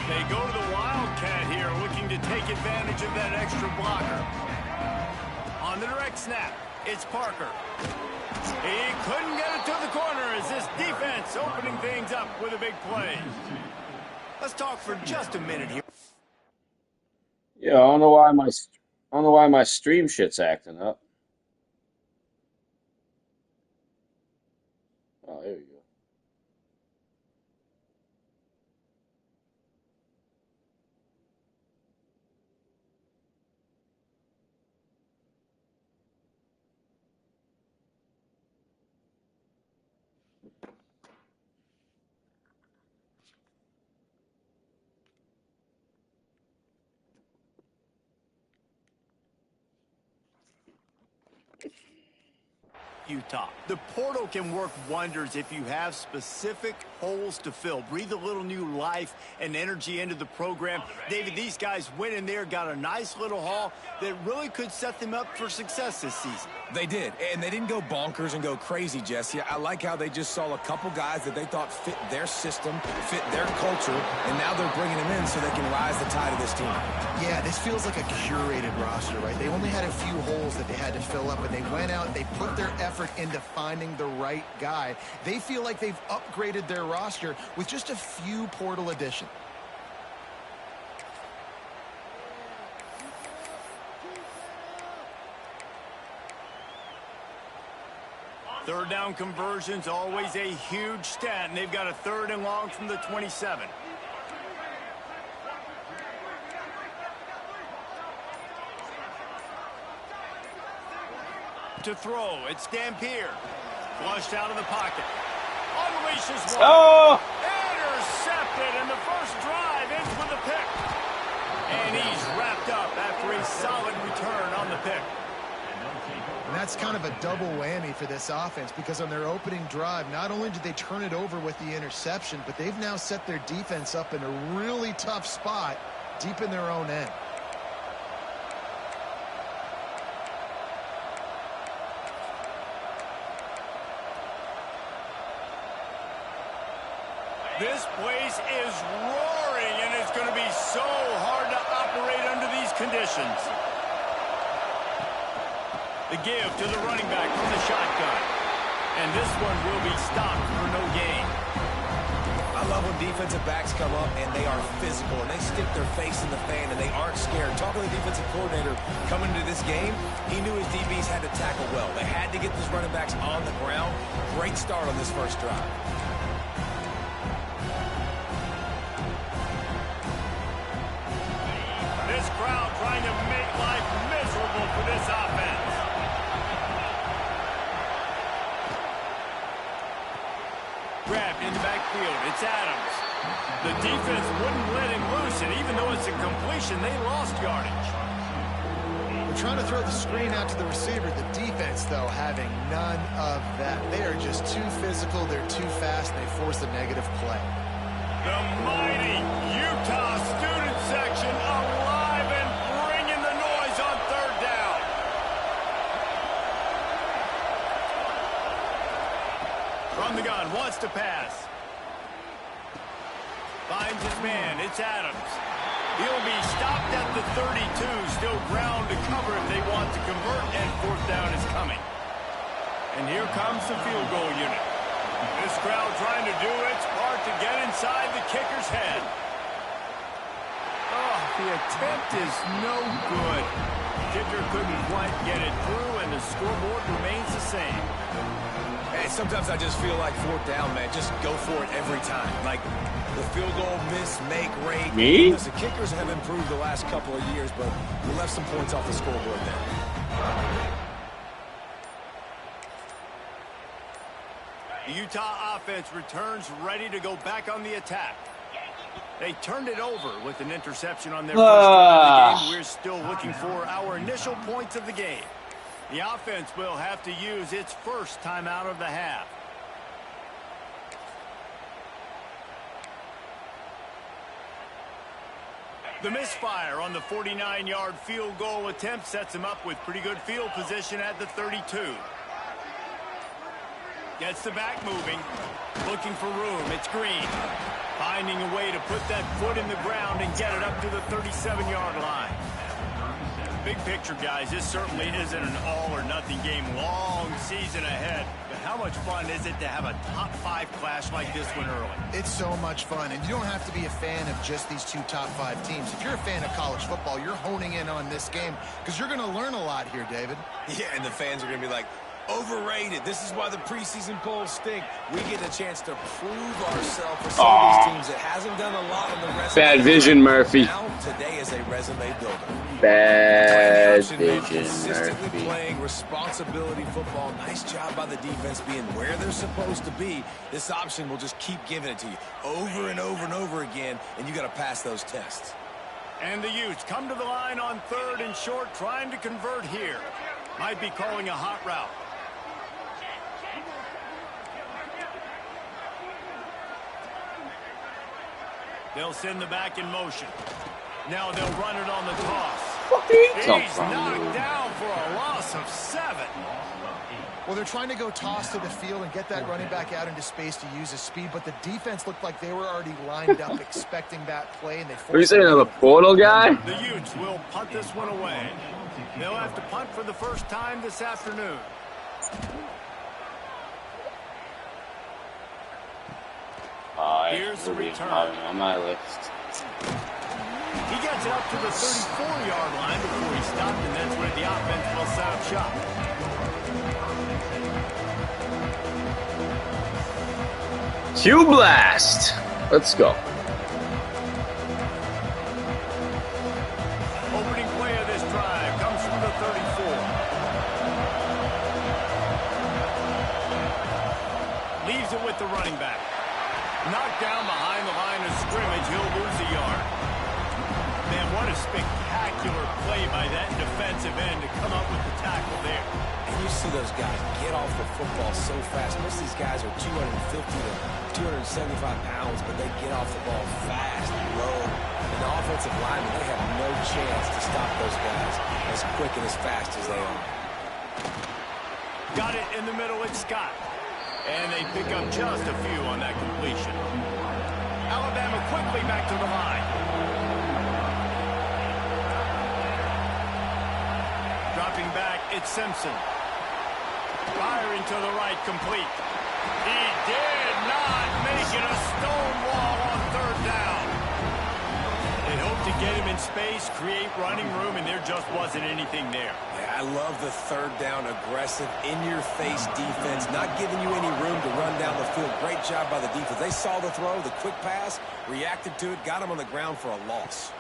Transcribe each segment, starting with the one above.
They go to the Wildcat here, looking to take advantage of that extra blocker. On the direct snap, it's Parker. He couldn't get it to the corner as this defense opening things up with a big play. Let's talk for just a minute here. Yeah, I don't know why my stream shit's acting up. Oh, there you go. Utah. The portal can work wonders if you have specific holes to fill. Breathe a little new life and energy into the program. David, these guys went in there, got a nice little haul that really could set them up for success this season. They did, and they didn't go bonkers and go crazy, Jesse. I like how they just saw a couple guys that they thought fit their system, fit their culture, and now they're bringing them in so they can rise the tide of this team. Yeah, this feels like a curated roster, right? They only had a few holes that they had to fill up, and they went out and they put their effort into finding the right guy. They feel like they've upgraded their roster with just a few portal additions. Third down conversions, always a huge stat, and they've got a 3rd and long from the 27. To throw, it's Dampier. Flushed out of the pocket. Unleashes one. Oh! Intercepted, and the first drive ends with a pick. And he's wrapped up after a solid return on the pick. And that's kind of a double whammy for this offense, because on their opening drive, not only did they turn it over with the interception, but they've now set their defense up in a really tough spot deep in their own end. This place is roaring, and it's going to be so hard to operate under these conditions. The give to the running back from the shotgun. And this one will be stopped for no gain. I love when defensive backs come up and they are physical and they stick their face in the fan and they aren't scared. Talking to the defensive coordinator coming into this game, he knew his DBs had to tackle well. They had to get these running backs on the ground. Great start on this first drive. This crowd trying to make life miserable for this offense. Grabbed in the backfield. It's Adams. The defense wouldn't let him loose, and even though it's a completion, they lost yardage. They're trying to throw the screen out to the receiver. The defense, though, having none of that. They are just too physical. They're too fast, and they force a negative play. The mighty Utah student section alive and bringing the noise on 3rd down. From the gun, wants to pass. Finds his man, it's Adams. He'll be stopped at the 32, still ground to cover if they want to convert, and 4th down is coming. And here comes the field goal unit. This crowd trying to do its part to get inside the kicker's head. Oh, the attempt is no good. Kicker couldn't quite get it through, and the scoreboard remains the same. Hey, sometimes I just feel like 4th down, man. Just go for it every time. Like the field goal miss-make rate. Me? The kickers have improved the last couple of years, but we left some points off the scoreboard there. The Utah offense returns ready to go back on the attack. They turned it over with an interception on their first drive of the game. We're still looking for our initial points of the game. The offense will have to use its first timeout of the half. The misfire on the 49-yard field goal attempt sets him up with pretty good field position at the 32. Gets the back moving. Looking for room. It's Green. Finding a way to put that foot in the ground and get it up to the 37-yard line. Big picture, guys, this certainly isn't an all-or-nothing game. Long season ahead. But how much fun is it to have a top-5 clash like this one early? It's so much fun, and you don't have to be a fan of just these two top-5 teams. If you're a fan of college football, you're honing in on this game because you're going to learn a lot here, David. Yeah, and the fans are going to be like, overrated. This is why the preseason polls stink. We get a chance to prove ourselves for some of these teams that hasn't done a lot on the resume. Bad vision, Murphy. Now, today is a resume builder. Bad vision, Consistently Murphy. playing responsibility football. Nice job by the defense being where they're supposed to be. This option will just keep giving it to you over and over and over again, and you got to pass those tests. And the Utes come to the line on 3rd and short, trying to convert here. Might be calling a hot route. They'll send the back in motion. Now they'll run it on the toss. He's knocked down for a loss of 7. Well, they're trying to go toss to the field and get that running back out into space to use his speed, but the defense looked like they were already lined up expecting that play, and they forced. Are you saying another portal guy? The Utes will punt this one away. They'll have to punt for the first time this afternoon. Here's the return. On my list. He gets it up to the 34-yard line before he stopped, and that's where the offense will set up shop. Q blast. Let's go. Opening play of this drive comes from the 34. Leaves it with the running back. Knocked down behind the line of scrimmage. He'll lose a yard. Man, what a spectacular play by that defensive end to come up with the tackle there. And you see those guys get off the football so fast. Most of these guys are 250 to 275 pounds, but they get off the ball fast, low. And the offensive linemen, they have no chance to stop those guys as quick and as fast as they are. Got it in the middle, it's Scott. And they pick up just a few on that completion. Alabama quickly back to the line. Dropping back, it's Simpson. Firing to the right, complete. He did not make it a stone wall on 3rd down. They hoped to get him in space, create running room, and there just wasn't anything there. Yeah, I love the 3rd down, aggressive, in-your-face defense, not giving you any room to run down the field. Great job by the defense. They saw the throw, the quick pass, reacted to it, got him on the ground for a loss.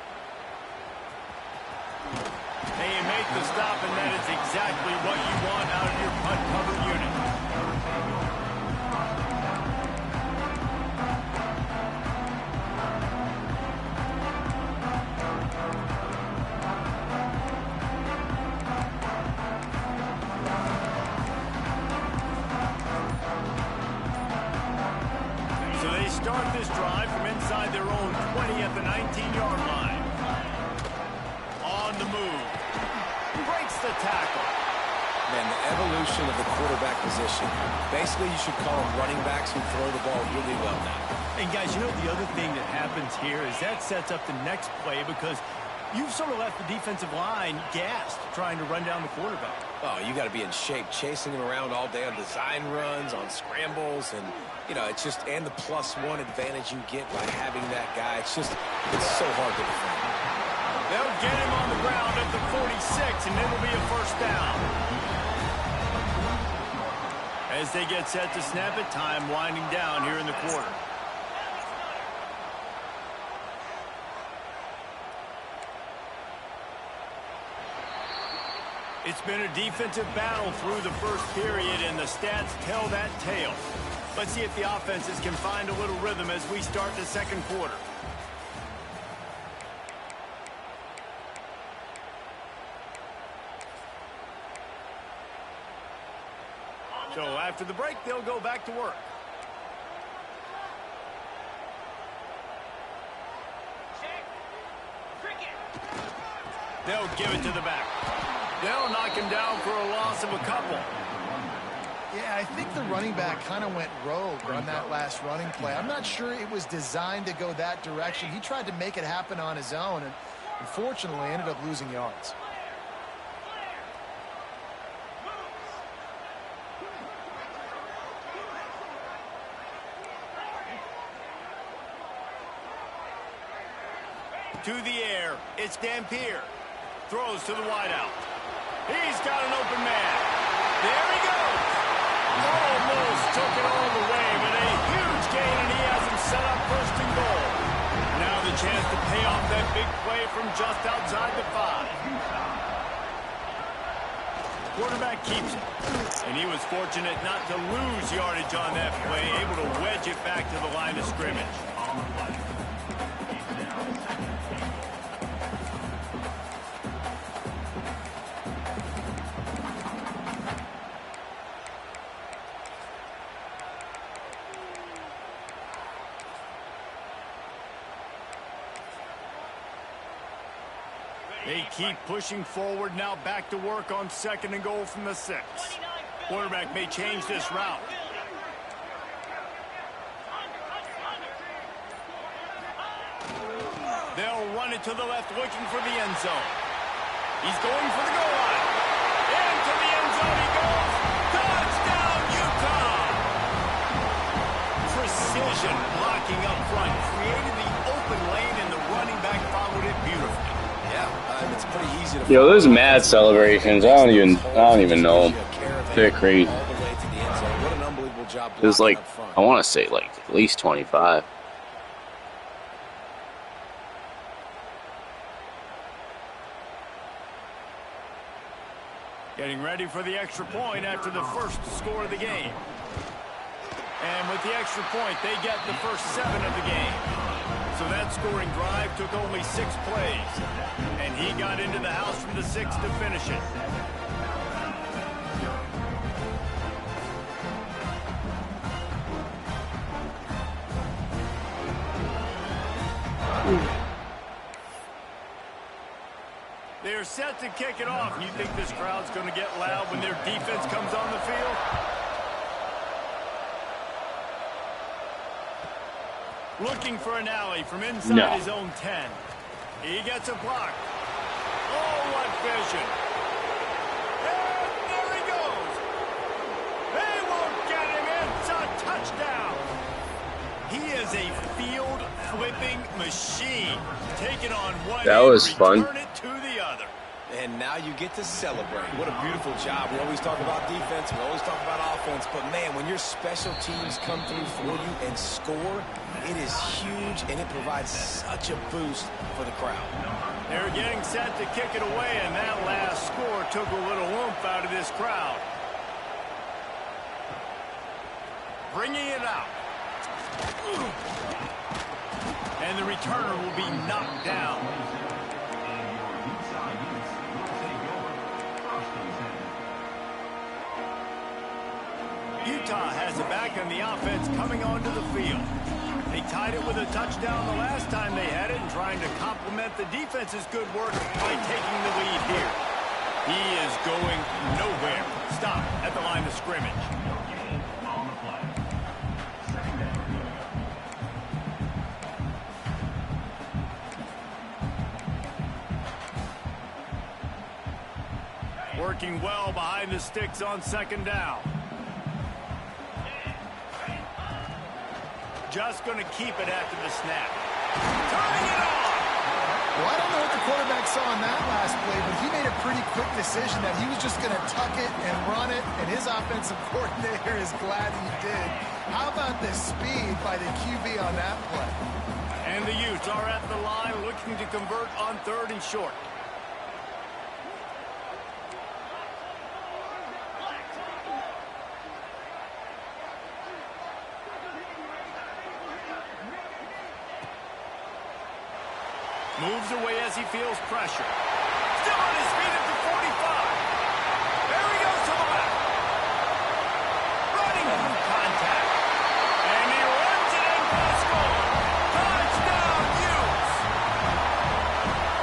They make the stop, and that is exactly what you want out of your punt cover unit. So they start this drive from inside their own 20 at the 19-yard line. On the move. Breaks the tackle. Man, the evolution of the quarterback position. Basically, you should call them running backs who throw the ball really well now. And guys, you know the other thing that happens here is that sets up the next play because you've sort of left the defensive line gassed trying to run down the quarterback. Oh, you got to be in shape, chasing him around all day on design runs, on scrambles, and, you know, it's just, and the +1 advantage you get by having that guy. It's just, it's so hard to defend. They'll get him on the ground at the 46, and it'll be a first down. As they get set to snap it, time winding down here in the quarter. It's been a defensive battle through the first period, and the stats tell that tale. Let's see if the offenses can find a little rhythm as we start the second quarter. So after the break, they'll go back to work. They'll give it to the back. They'll knock him down for a loss of a couple. Yeah, I think the running back kind of went rogue on that last running play. I'm not sure it was designed to go that direction. He tried to make it happen on his own, and unfortunately ended up losing yards. To the air, it's Dampier. Throws to the wideout. He's got an open man. There he goes. Almost took it all the way, but a huge gain, and he has him set up first and goal. Now the chance to pay off that big play from just outside the 5. Quarterback keeps it, and he was fortunate not to lose yardage on that play, able to wedge it back to the line of scrimmage. They keep pushing forward, now back to work on 2nd and goal from the 6. Quarterback may change this route. They'll run it to the left, looking for the end zone. He's going for the goal line. Into the end zone he goes. Touchdown, Utah! Precision blocking up front. Created the open lane, and the running back followed it beautifully. Yeah, it's pretty easy to. Yo, there's mad celebrations. I don't even know. They're crazy. There's like, I want to say like at least 25. Getting ready for the extra point after the first score of the game. And with the extra point, they get the first 7 of the game. So that scoring drive took only 6 plays. And he got into the house from the 6 to finish it. They're set to kick it off. You think this crowd's going to get loud when their defense comes on the field? Looking for an alley from inside his own 10. He gets a block. Oh, what vision. And there he goes. They won't get him. It's a touchdown. He is a field-flipping machine. Taking on one that was fun. Return it to the other. And now you get to celebrate. What a beautiful job. We always talk about defense. We always talk about offense. But, man, when your special teams come through for you and score, it is huge, and it provides such a boost for the crowd. They're getting set to kick it away, and that last score took a little oomph out of this crowd. Bringing it out. And the returner will be knocked down. Utah has it back, and the offense coming onto the field. They tied it with a touchdown the last time they had it, and trying to complement the defense's good work by taking the lead here. He is going nowhere. Stop at the line of scrimmage. Working well behind the sticks on 2nd down. Just going to keep it after the snap. Turning it on! Well, I don't know what the quarterback saw on that last play, but he made a pretty quick decision that he was just going to tuck it and run it, and his offensive coordinator is glad he did. How about the speed by the QB on that play? And the Utes are at the line looking to convert on 3rd and short. Moves away as he feels pressure. Still on his feet at the 45. There he goes to the left. Running through contact. And he runs it in for the score. Touchdown, Utes.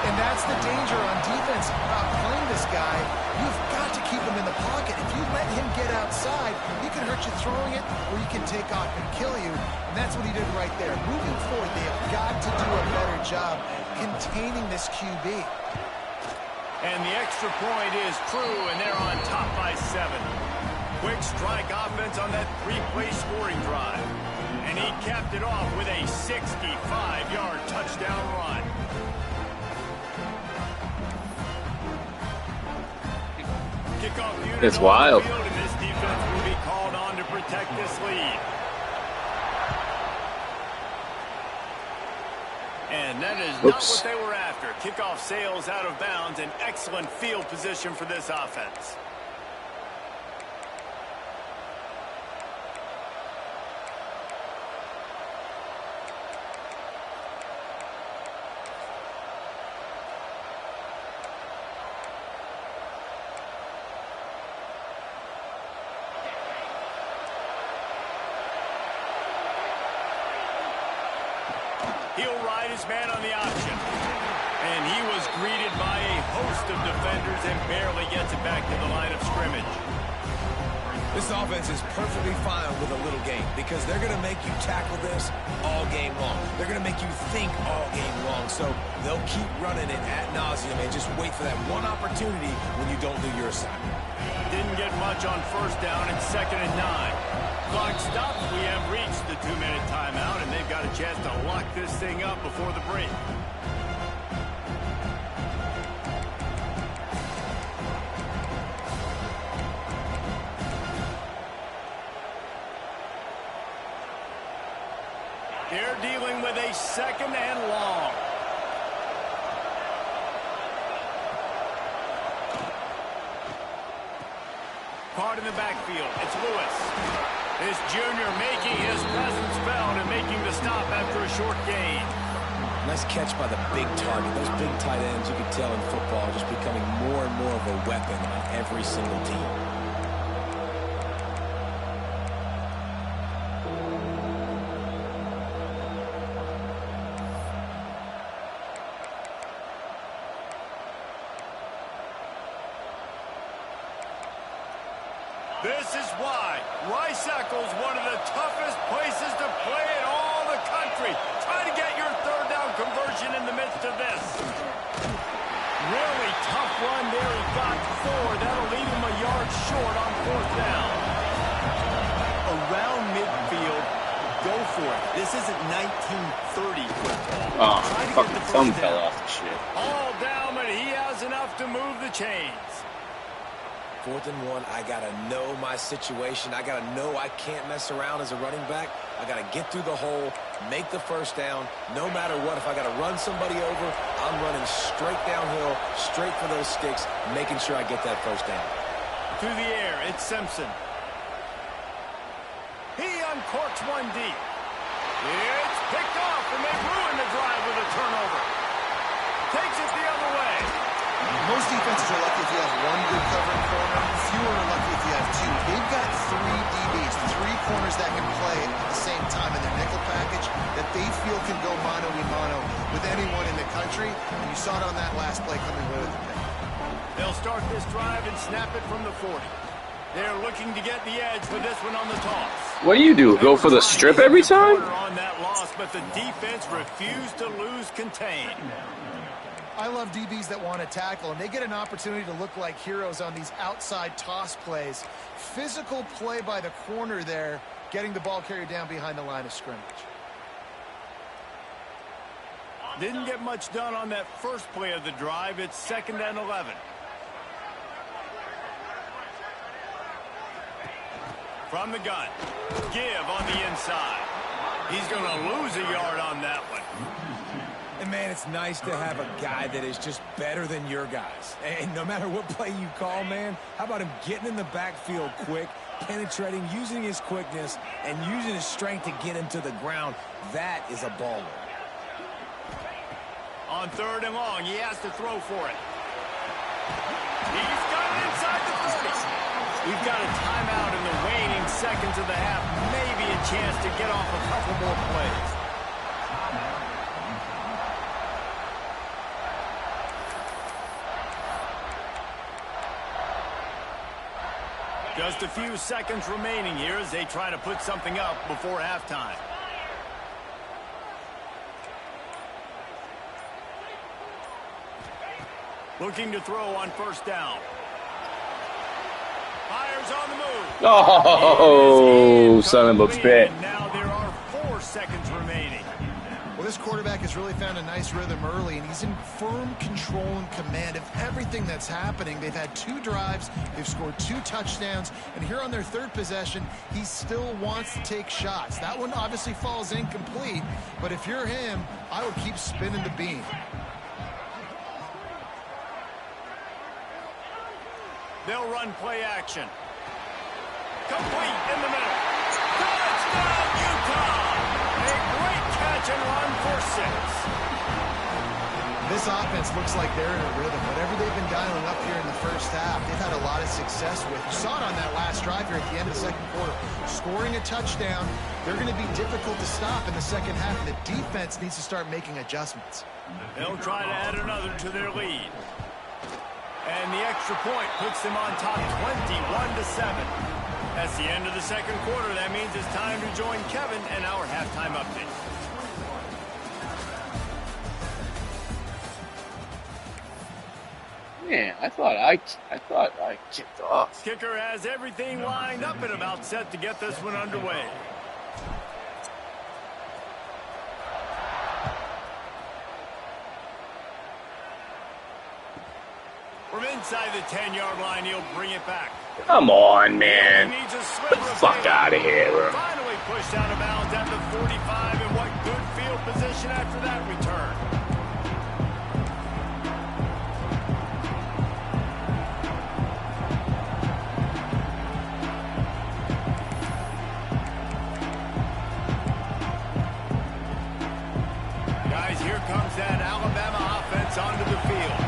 And that's the the danger on defense about playing this guy. You've got to keep him in the pocket. If you let him get outside, he can hurt you throwing it, or he can take off and kill you. And that's what he did right there. Moving forward, they have got to do a better job containing this QB. And the extra point is true, and they're on top by 7. Quick strike offense on that 3-play scoring drive. And he capped it off with a 65-yard touchdown run. Kickoff unit It's wild. on the field, and this defense will be called on to protect this lead. And that is not what they were after. Kickoff sails out of bounds, and excellent field position for this offense. He'll ride his man on the option. And he was greeted by a host of defenders and barely gets it back to the line of scrimmage. This offense is perfectly fine with a little game because they're going to make you tackle this all game long. They're going to make you think all game long. So they'll keep running it ad nauseum and just wait for that one opportunity when you don't do your assignment. Didn't get much on first down and 2nd and 9. Clock stops. We have reached the 2-minute timeout, and they've got a chance to lock this thing up before the break. They're dealing with a 2nd and long. Caught in the backfield. It's Lewis. This junior making his presence felt and making the stop after a short gain. Nice catch by the big target. Those big tight ends, you can tell in football, are just becoming more and more of a weapon on every single team. This is why Rice-Eccles, one of the toughest places to play in all the country. Try to get your 3rd down conversion in the midst of this. Really tough run there. He got 4. That'll leave him a yard short on 4th down. Around midfield, go for it. This isn't 1930 football. Oh, my fucking thumb fell off the shit. All down, but he has enough to move the chains. 4th and 1, I got to know my situation. I got to know I can't mess around as a running back. I got to get through the hole, make the 1st down. No matter what, if I got to run somebody over, I'm running straight downhill, straight for those sticks, making sure I get that 1st down. Through the air, it's Simpson. He uncorks one deep. It's picked off, and they ruin the drive with a turnover. Takes it the other way. Most defenses are lucky if you have one good covering corner. Fewer are lucky if you have 2. They've got 3 DBs, 3 corners that can play at the same time in their nickel package that they feel can go mano-a-mano with anyone in the country. And you saw it on that last play coming away with the pick. They'll start this drive and snap it from the 40. They're looking to get the edge with this one on the toss. What do? Go for the strip every time? On that loss, but the defense refused to lose contain. I love DBs that want to tackle, and they get an opportunity to look like heroes on these outside toss plays. Physical play by the corner there, getting the ball carried down behind the line of scrimmage. Didn't get much done on that first play of the drive. It's 2nd and 11. From the gun. Give on the inside. He's going to lose a yard on that one. And, man, it's nice to have a guy that is just better than your guys. And no matter what play you call, man, how about him getting in the backfield quick, penetrating, using his quickness, and using his strength to get him to the ground? That is a baller. On 3rd and long, he has to throw for it. He's got it inside the 40. We've got a timeout in the waning seconds of the half. Maybe a chance to get off a couple more plays. Just a few seconds remaining here as they try to put something up before halftime. Looking to throw on first down. Fires on the move. Oh, son of a bitch. Now there are 4 seconds remaining. Well, this quarterback has really found a nice rhythm early, and he's in firm control and command of everything that's happening. They've had 2 drives, they've scored 2 touchdowns, and here on their 3rd possession, he still wants to take shots. That one obviously falls incomplete, but if you're him, I would keep spinning the beam. They'll run play action. Complete in the middle. Touchdown, Utah! A great catch and run for 6. This offense looks like they're in a rhythm. Whatever they've been dialing up here in the first half, they've had a lot of success with. You saw it on that last drive here at the end of the second quarter. Scoring a touchdown, they're going to be difficult to stop in the second half, and the defense needs to start making adjustments. They'll try to add another to their lead. And the extra point puts them on top 21-7. That's the end of the second quarter. That means it's time to join Kevin and our halftime update. Man, I thought I kicked off. Kicker has everything lined up and about set to get this one underway. From inside the 10-yard line, he'll bring it back. Come on, man. He needs a Get the fuck out of here, bro. Finally pushed out of bounds at the 45, and what good field position after that return. Guys, here comes that Alabama offense onto the field.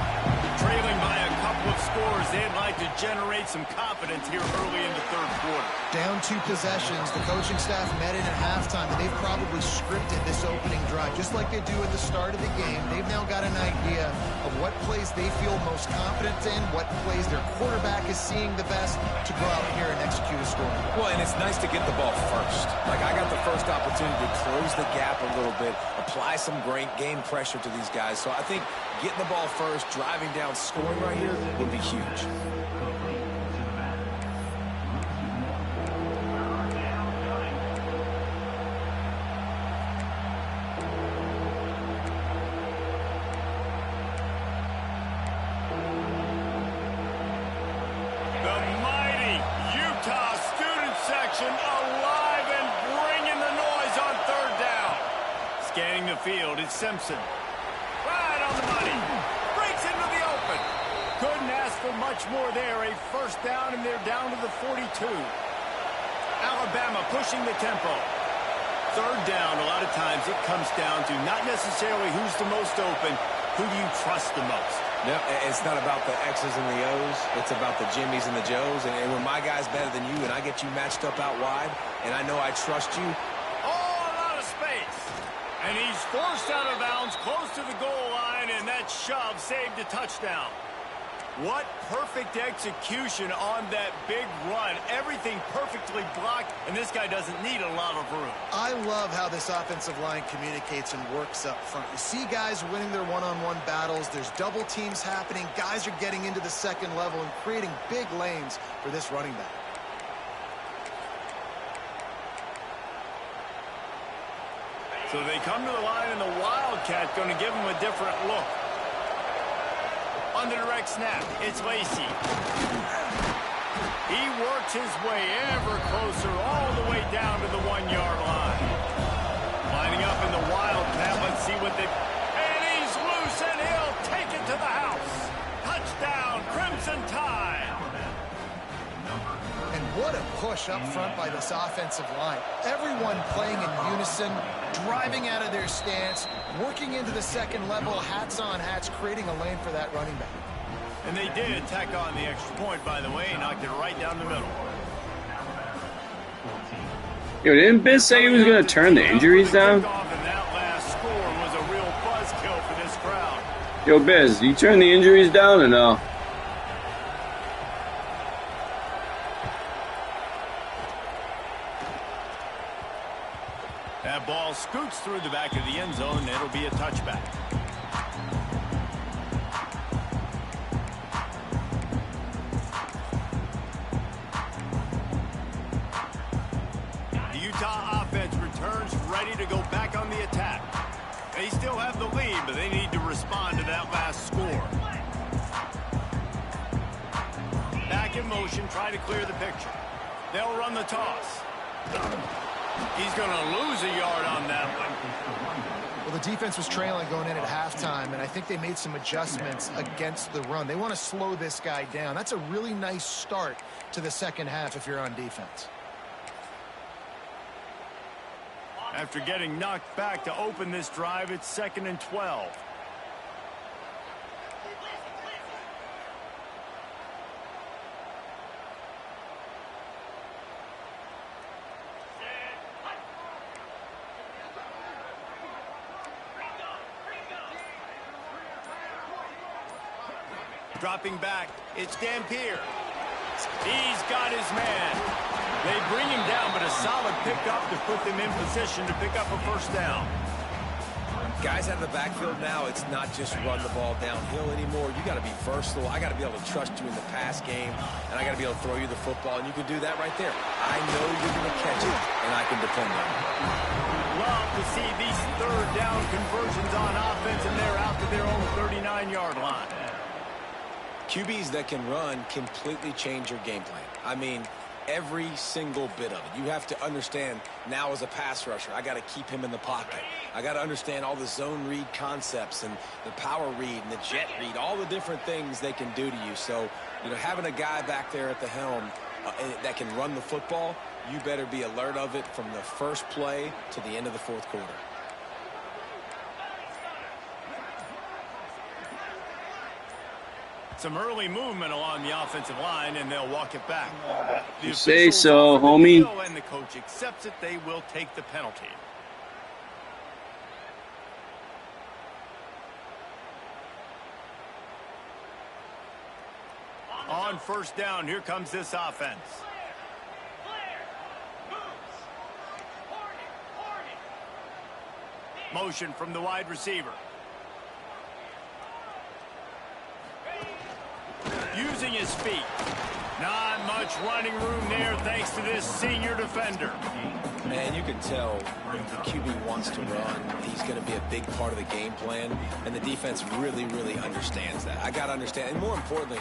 Trailing by a couple of scores, they'd like to generate some confidence here early in the third quarter. Down 2 possessions, the coaching staff met in at halftime, and they've probably scripted this opening drive, just like they do at the start of the game. They've now got an idea of what plays they feel most confident in, what plays their quarterback is seeing the best to go out here and execute a score. Well, and it's nice to get the ball first. Like, I got the first opportunity to close the gap a little bit, apply some great game pressure to these guys. So I think getting the ball first, driving down, scoring right here would be huge. The mighty Utah student section alive and bringing the noise on third down. Scanning the field, it's Simpson. Right on the money. Breaks into the open. Couldn't ask for much more there. A first down, and they're down to the 42. Alabama pushing the tempo. Third down, a lot of times it comes down to not necessarily who's the most open, who do you trust the most? No, it's not about the X's and the O's. It's about the Jimmies and the Joes. And when my guy's better than you and I get you matched up out wide and I know I trust you. Oh, a lot of space. And he's forced out of bounds close to the goal line, and that shove saved a touchdown. What perfect execution on that big run. Everything perfectly blocked, and this guy doesn't need a lot of room. I love how this offensive line communicates and works up front. You see guys winning their one-on-one battles. There's double teams happening. Guys are getting into the second level and creating big lanes for this running back. So they come to the line, and the Wildcat going to give him a different look. On the direct snap, it's Lacey. He works his way ever closer all the way down to the 1-yard line. Lining up in the Wildcat, let's see what they... And he's loose, and he'll take it to the house. Touchdown, Crimson Tide. And what a push up front by this offensive line. Everyone playing in unison, driving out of their stance, working into the second level, hats on hats, creating a lane for that running back. And they did tack on the extra point, by the way, and knocked it right down the middle. Yo, didn't Biz say he was going to turn the injuries down? And that last score was a real buzzkill for this crowd. Yo, Biz, you turn the injuries down or no? ball scoots through the back of the end zone, and it'll be a touchback. The Utah offense returns ready to go back on the attack. They still have the lead, but they need to respond to that last score. Back in motion, try to clear the picture. They'll run the toss. He's going to lose a yard on that one. Well, the defense was trailing going in at halftime, and I think they made some adjustments against the run. They want to slow this guy down. That's a really nice start to the second half if you're on defense. After getting knocked back to open this drive, it's 2nd and 12. Dropping back, it's Dampier. He's got his man. They bring him down, but a solid pickup to put them in position to pick up a first down. Guys out of the backfield now, it's not just run the ball downhill anymore. You got to be versatile. I got to be able to trust you in the pass game, and I got to be able to throw you the football, and you can do that right there. I know you're going to catch it, and I can depend on it. Love to see these third down conversions on offense, and they're out to their own 39-yard line. QBs that can run completely change your game plan. I mean, every single bit of it. You have to understand now as a pass rusher, I got to keep him in the pocket. I got to understand all the zone read concepts and the power read and the jet read, all the different things they can do to you. So, you know, having a guy back there at the helm that can run the football, you better be alert of it from the first play to the end of the fourth quarter. Some early movement along the offensive line, and they'll walk it back. You say so, homie. And the coach accepts it. They will take the penalty. On first down, here comes this offense. Motion from the wide receiver. Using his feet. Not much running room there thanks to this senior defender. Man, you can tell the QB wants to run. He's going to be a big part of the game plan, and the defense really, really understands that. I got to understand, and more importantly,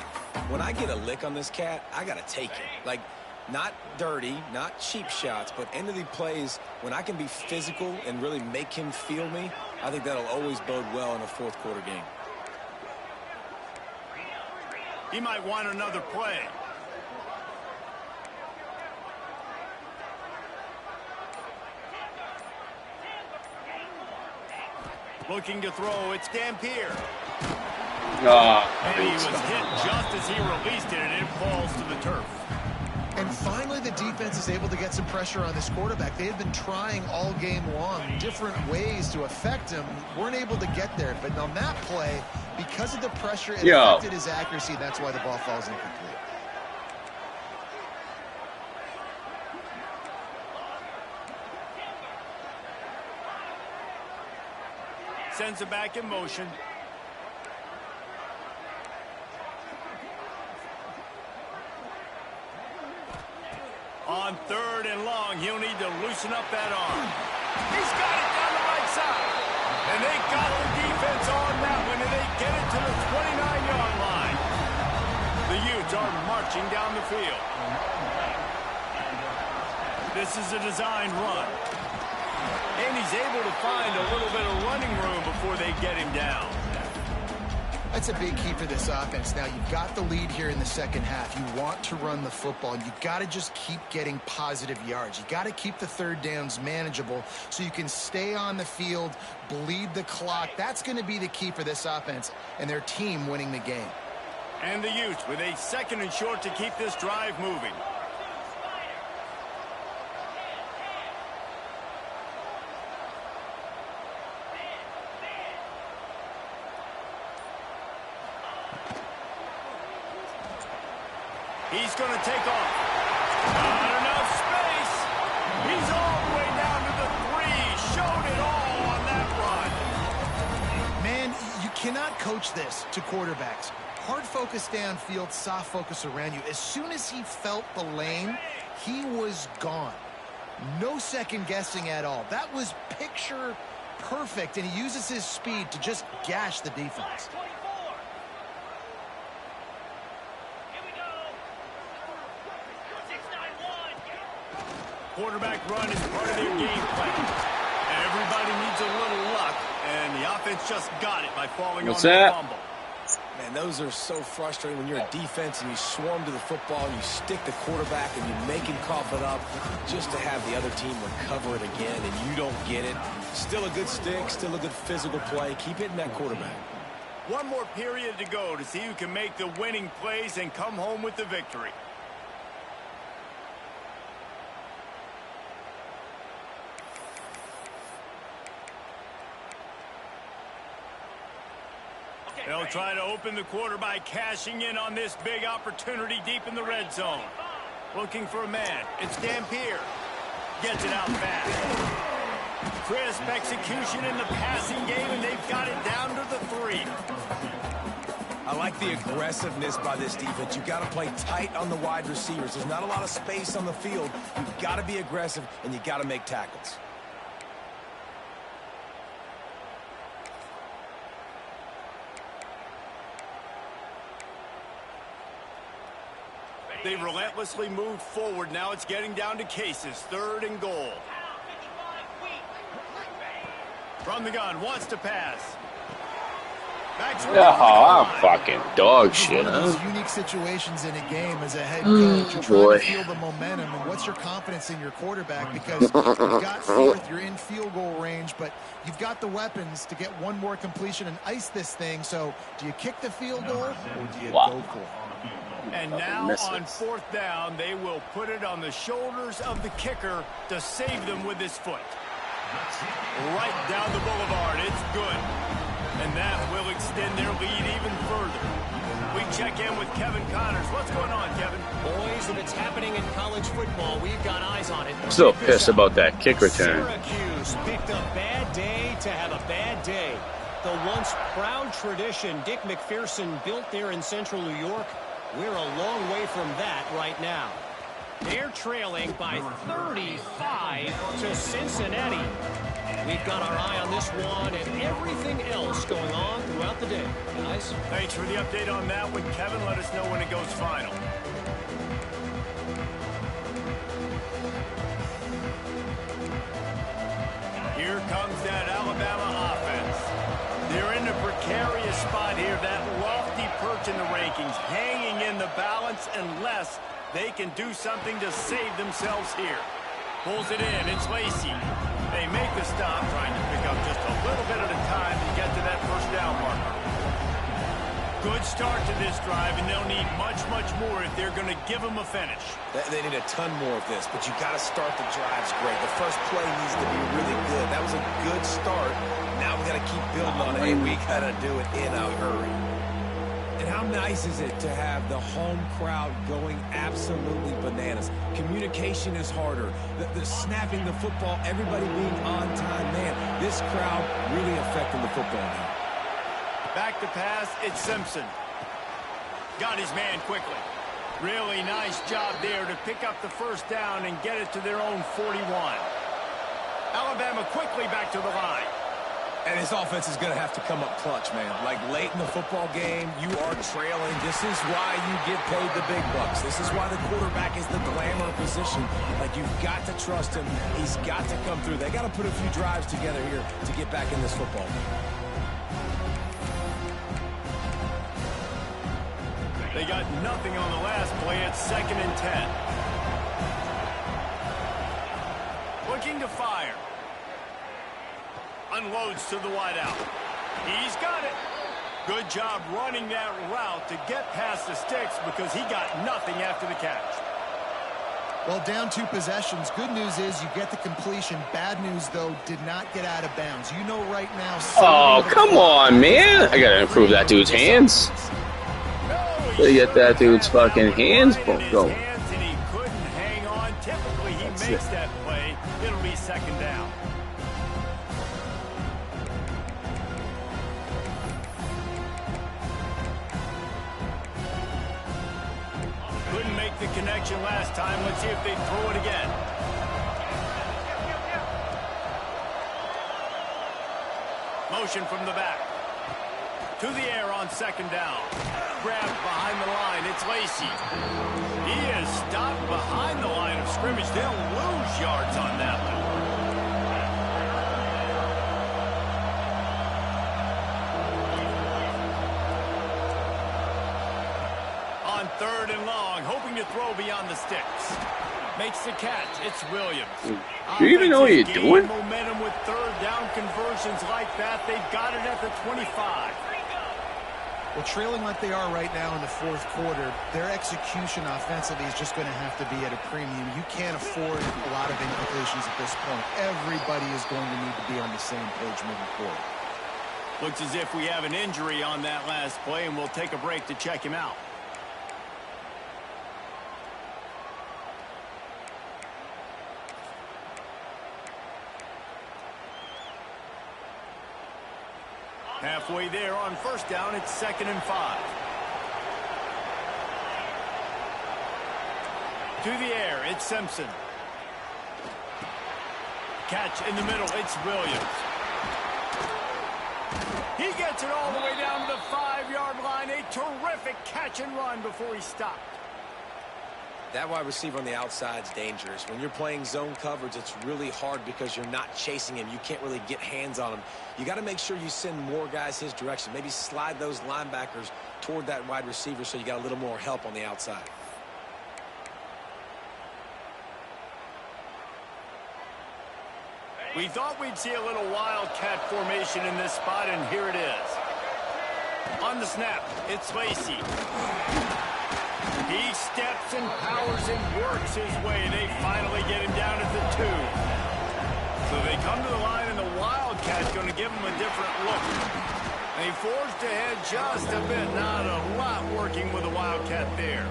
when I get a lick on this cat, I got to take it. Like, not dirty, not cheap shots, but end of the plays, when I can be physical and really make him feel me, I think that'll always bode well in a fourth quarter game. He might want another play. Looking to throw, it's Dampier. And he was hit just as he released it, and it falls to the turf. And finally, the defense is able to get some pressure on this quarterback. They had been trying all game long different ways to affect him. Weren't able to get there. But on that play, because of the pressure, it affected his accuracy. That's why the ball falls incomplete. Sends it back in motion. On third and long, he'll need to loosen up that arm. He's got it down the right side. And they got the defense on that one, and they get it to the 29-yard line. The Utes are marching down the field. This is a designed run. And he's able to find a little bit of running room before they get him down. That's a big key for this offense. Now, you've got the lead here in the second half. You want to run the football. You got to just keep getting positive yards. You got to keep the third downs manageable so you can stay on the field, bleed the clock. That's going to be the key for this offense and their team winning the game. And the Utes with a 2nd and short to keep this drive moving. He's going to take off. Not enough space. He's all the way down to the 3. cannot coach this to quarterbacks. Hard focus downfield, soft focus around you. As soon as he felt the lane, he was gone. No second guessing at all. That was picture perfect, and he uses his speed to just gash the defense. Quarterback run is part of their game plan. Everybody needs a little luck, and the offense just got it by falling on the fumble. Man, those are so frustrating when you're a defense and you swarm to the football, you stick the quarterback, and you make him cough it up just to have the other team recover it again, and you don't get it. Still a good stick, still a good physical play. Keep hitting that quarterback. One more period to go to see who can make the winning plays and come home with the victory. They'll try to open the quarter by cashing in on this big opportunity deep in the red zone. Looking for a man. It's Dampier. Gets it out fast. Crisp execution in the passing game, and they've got it down to the 3. I like the aggressiveness by this defense. You've got to play tight on the wide receivers. There's not a lot of space on the field. You've got to be aggressive, and you've got to make tackles. They've relentlessly moved forward. Now it's getting down to cases. 3rd and goal. From the gun, wants to pass. Oh, I'm fucking dog shit, huh? These unique situations in a game as a head coach. You're trying to feel the momentum, and what's your confidence in your quarterback? Because you've got 4th, you're in field goal range, but you've got the weapons to get one more completion and ice this thing. So do you kick the field goal, or do you go for it? And now on 4th down, they will put it on the shoulders of the kicker to save them with his foot. Right down the boulevard. It's good. And that will extend their lead even further. We check in with Kevin Connors. What's going on, Kevin? Boys, if it's happening in college football, we've got eyes on it. I'm still pissed about that kick return. Syracuse picked a bad day to have a bad day. The once proud tradition Dick McPherson built there in central New York, we're a long way from that right now. They're trailing by 35 to Cincinnati. We've got our eye on this one and everything else going on throughout the day. Guys? Thanks for the update on that one, Kevin. Let us know when it goes final. Here comes that Alabama offense. They're in a precarious spot here, that lofty perch in the rankings, hanging in the balance unless they can do something to save themselves here. Pulls it in. It's Lacey. They make the stop, trying to pick up just a little bit at a time to get to that 1st down marker. Good start to this drive, and they'll need much, much more if they're going to give them a finish. They need a ton more of this, but you got to start the drives great. The first play needs to be really good. That was a good start. Now we got to keep building on it, and we got to do it in a hurry. And how nice is it to have the home crowd going absolutely bananas? Communication is harder. The snapping the football, everybody being on time. Man, this crowd really affecting the football now. Back to pass, it's Simpson. Got his man quickly. Really nice job there to pick up the 1st down and get it to their own 41. Alabama quickly back to the line. And this offense is going to have to come up clutch, man. Like late in the football game, you are trailing. This is why you get paid the big bucks. This is why the quarterback is the glamour position. Like, you've got to trust him. He's got to come through. They got to put a few drives together here to get back in this football game. They got nothing on the last play. It's 2nd and 10. Looking to fire. Unloads to the wideout. He's got it. Good job running that route to get past the sticks because he got nothing after the catch. Well, down 2 possessions. Good news is you get the completion. Bad news, though, did not get out of bounds. You know right now... Oh, come on, man. I got to improve that dude's hands. Gotta get that dude's fucking hands going. He couldn't hang on. Typically, he makes that play. It'll be 2nd down. connection last time. Let's see if they throw it again. Motion from the back. To the air on second down. Grabbed behind the line. It's Lacy. He is stopped behind the line of scrimmage. They'll lose yards on that one. On third and long, hoping to throw beyond the sticks. Makes the catch. It's Williams. Do you even know what you're doing? Momentum with third down conversions like that. They've got it at the 25. Well, trailing like they are right now in the fourth quarter, their execution offensively is just going to have to be at a premium. You can't afford a lot of incompletions at this point. Everybody is going to need to be on the same page moving forward. Looks as if we have an injury on that last play, and we'll take a break to check him out. Halfway there on first down, it's 2nd and 5. To the air, it's Simpson. Catch in the middle, it's Williams. He gets it all the way down to the 5-yard line. A terrific catch and run before he stopped. That wide receiver on the outside is dangerous. When you're playing zone coverage, it's really hard because you're not chasing him. You can't really get hands on him. You got to make sure you send more guys his direction. Maybe slide those linebackers toward that wide receiver so you got a little more help on the outside. We thought we'd see a little wildcat formation in this spot, and here it is. On the snap, it's Lacy. He steps and powers and works his way. They finally get him down at the 2. So they come to the line, and the Wildcat's going to give him a different look. They forced ahead just a bit. Not a lot working with the Wildcat there.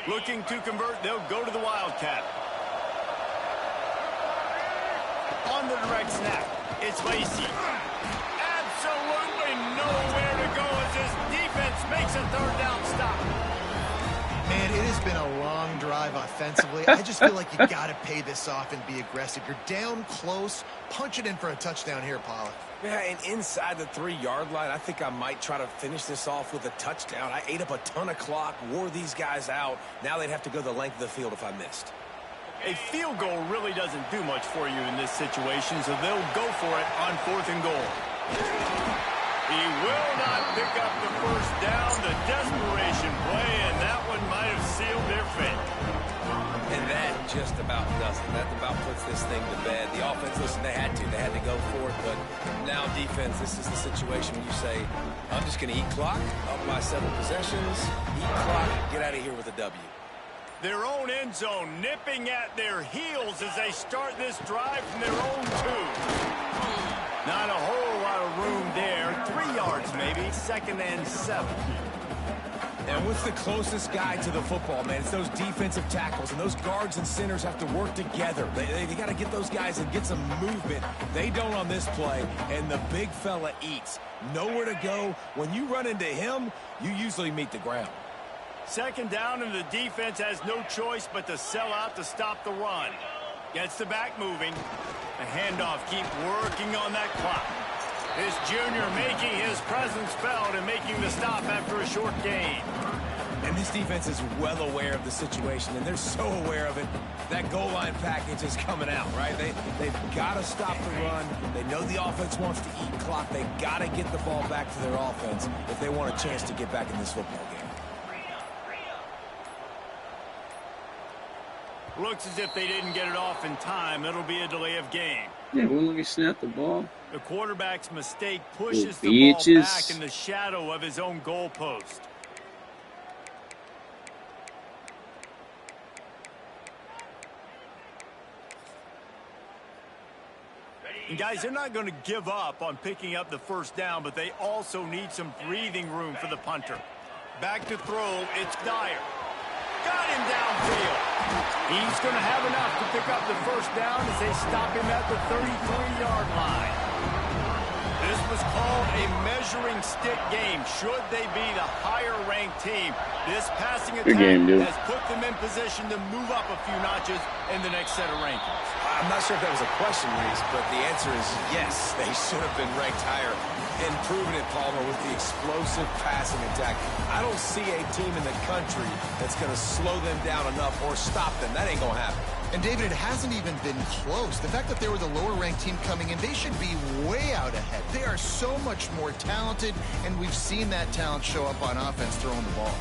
Looking to convert, they'll go to the Wildcat. On the direct snap, it's Lacy. Absolutely nowhere to go as this defense makes a third down stop. Man, it has been a long drive offensively. I just feel like you got to pay this off and be aggressive. You're down close. Punch it in for a touchdown here, Pollock. Yeah, and inside the 3-yard line, I think I might try to finish this off with a touchdown. I ate up a ton of clock, wore these guys out. Now they'd have to go the length of the field if I missed. A field goal really doesn't do much for you in this situation, so they'll go for it on 4th and goal. He will not pick up the first down. The desperation play, and that one might have sealed their fate. And that just about does it. That about puts this thing to bed. The offense, listen, they had to go for it, but now defense, this is the situation when you say, I'm just going to eat clock, up by 7 possessions, eat clock, get out of here with a W. Their own end zone nipping at their heels as they start this drive from their own 2. Not a whole lot of room there. 3 yards maybe. 2nd and 7. And what's the closest guy to the football, man? It's those defensive tackles, and those guards and centers have to work together. They got to get those guys and get some movement. They don't on this play, and the big fella eats. Nowhere to go. When you run into him, you usually meet the ground. 2nd down, and the defense has no choice but to sell out to stop the run. Gets the back moving. The handoff, keep working on that clock. This junior making his presence felt and making the stop after a short gain. And this defense is well aware of the situation, and they're so aware of it. That goal line package is coming out, right? They've got to stop the run. They know the offense wants to eat clock. They got to get the ball back to their offense if they want a chance to get back in this football game. Looks as if they didn't get it off in time. It'll be a delay of game. Yeah, won't let me snap the ball. The quarterback's mistake pushes the ball back in the shadow of his own goalpost. And guys, they're not going to give up on picking up the first down, but they also need some breathing room for the punter. Back to throw, it's Dyer. Got him downfield. He's going to have enough to pick up the first down as they stop him at the 33-yard line. This was called a measuring stick game. Should they be the higher-ranked team, this passing attack has put them in position to move up a few notches in the next set of rankings. I'm not sure if that was a question, Reese, but the answer is yes. They should have been ranked higher. And proving it, Palmer, with the explosive passing attack. I don't see a team in the country that's going to slow them down enough or stop them. That ain't going to happen. And, David, it hasn't even been close. The fact that they were the lower-ranked team coming in, they should be way out ahead. They are so much more talented, and we've seen that talent show up on offense throwing the ball.